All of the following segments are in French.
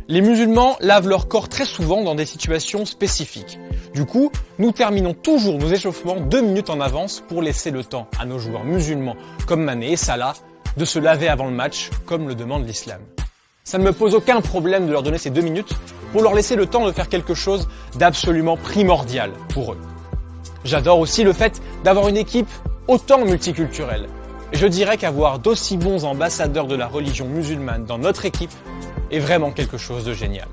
Les musulmans lavent leur corps très souvent dans des situations spécifiques. Du coup, nous terminons toujours nos échauffements 2 minutes en avance pour laisser le temps à nos joueurs musulmans comme Mané et Salah de se laver avant le match comme le demande l'islam. Ça ne me pose aucun problème de leur donner ces 2 minutes pour leur laisser le temps de faire quelque chose d'absolument primordial pour eux. J'adore aussi le fait d'avoir une équipe autant multiculturelle. Je dirais qu'avoir d'aussi bons ambassadeurs de la religion musulmane dans notre équipe est vraiment quelque chose de génial.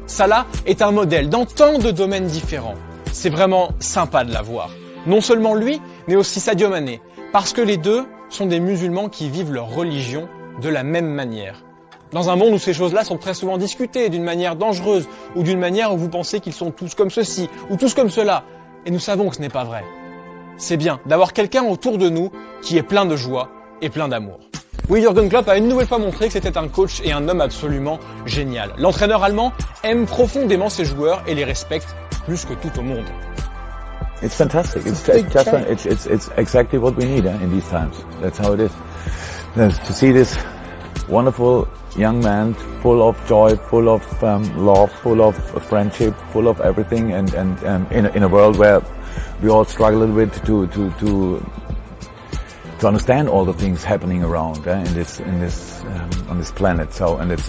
Salah est un modèle dans tant de domaines différents. C'est vraiment sympa de l'avoir. Non seulement lui, mais aussi Sadio Mané, parce que les deux sont des musulmans qui vivent leur religion de la même manière. Dans un monde où ces choses-là sont très souvent discutées d'une manière dangereuse ou d'une manière où vous pensez qu'ils sont tous comme ceci ou tous comme cela, et nous savons que ce n'est pas vrai. C'est bien d'avoir quelqu'un autour de nous qui est plein de joie et plein d'amour. Oui, Jürgen Klopp a une nouvelle fois montré que c'était un coach et un homme absolument génial. L'entraîneur allemand aime profondément ses joueurs et les respecte plus que tout au monde. It's fantastic. It's exactly what we need in these times. That's how it is. To see this wonderful young man, full of joy, full of love, full of friendship, full of everything, and in a world where we all struggle a little bit to understand all the things happening around on this planet. So, and it's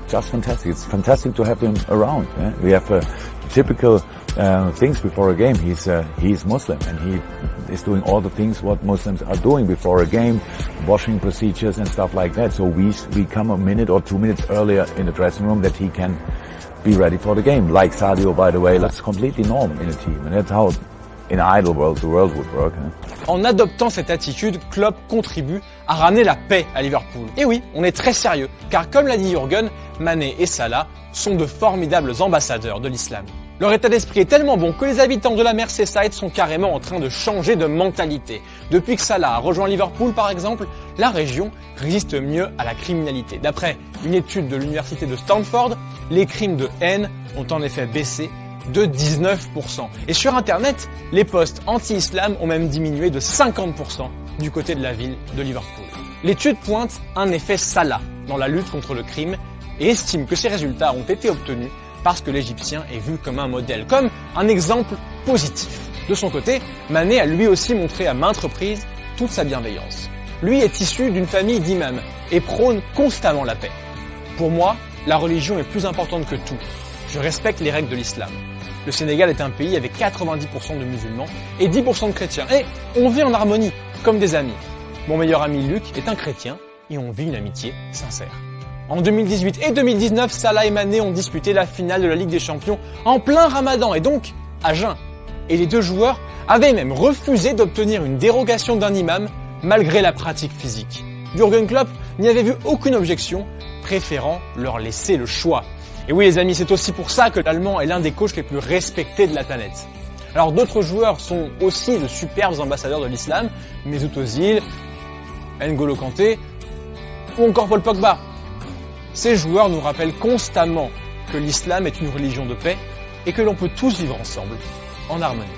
just fantastic. It's fantastic to have him around. We have typical things before a game. He's Muslim and he is doing all the things what Muslims are doing before a game, washing procedures and stuff like that. So we come a minute or 2 minutes earlier in the dressing room that he can be ready for the game. Like Sadio, by the way, that's completely normal in a team, and that's how in an ideal world the world would work. En adoptant cette attitude, Klopp contribue à ramener la paix à Liverpool. Et oui, on est très sérieux, car comme l'a dit Jürgen, Mané et Salah sont de formidables ambassadeurs de l'islam. Leur état d'esprit est tellement bon que les habitants de la Merseyside sont carrément en train de changer de mentalité. Depuis que Salah a rejoint Liverpool par exemple, la région résiste mieux à la criminalité. D'après une étude de l'université de Stanford, les crimes de haine ont en effet baissé de 19%. Et sur internet, les posts anti-islam ont même diminué de 50% du côté de la ville de Liverpool. L'étude pointe un effet Salah dans la lutte contre le crime et estime que ces résultats ont été obtenus parce que l'Égyptien est vu comme un modèle, comme un exemple positif. De son côté, Mané a lui aussi montré à maintes reprises toute sa bienveillance. Lui est issu d'une famille d'imams et prône constamment la paix. Pour moi, la religion est plus importante que tout. Je respecte les règles de l'islam. Le Sénégal est un pays avec 90% de musulmans et 10% de chrétiens. Et on vit en harmonie, comme des amis. Mon meilleur ami Luc est un chrétien et on vit une amitié sincère. En 2018 et 2019, Salah et Mané ont disputé la finale de la Ligue des Champions en plein Ramadan et donc à jeun. Et les deux joueurs avaient même refusé d'obtenir une dérogation d'un imam malgré la pratique physique. Jürgen Klopp n'y avait vu aucune objection, préférant leur laisser le choix. Et oui les amis, c'est aussi pour ça que l'Allemand est l'un des coachs les plus respectés de la planète. Alors d'autres joueurs sont aussi de superbes ambassadeurs de l'islam, Mesut Özil, N'Golo Kanté ou encore Paul Pogba. Ces joueurs nous rappellent constamment que l'islam est une religion de paix et que l'on peut tous vivre ensemble en harmonie.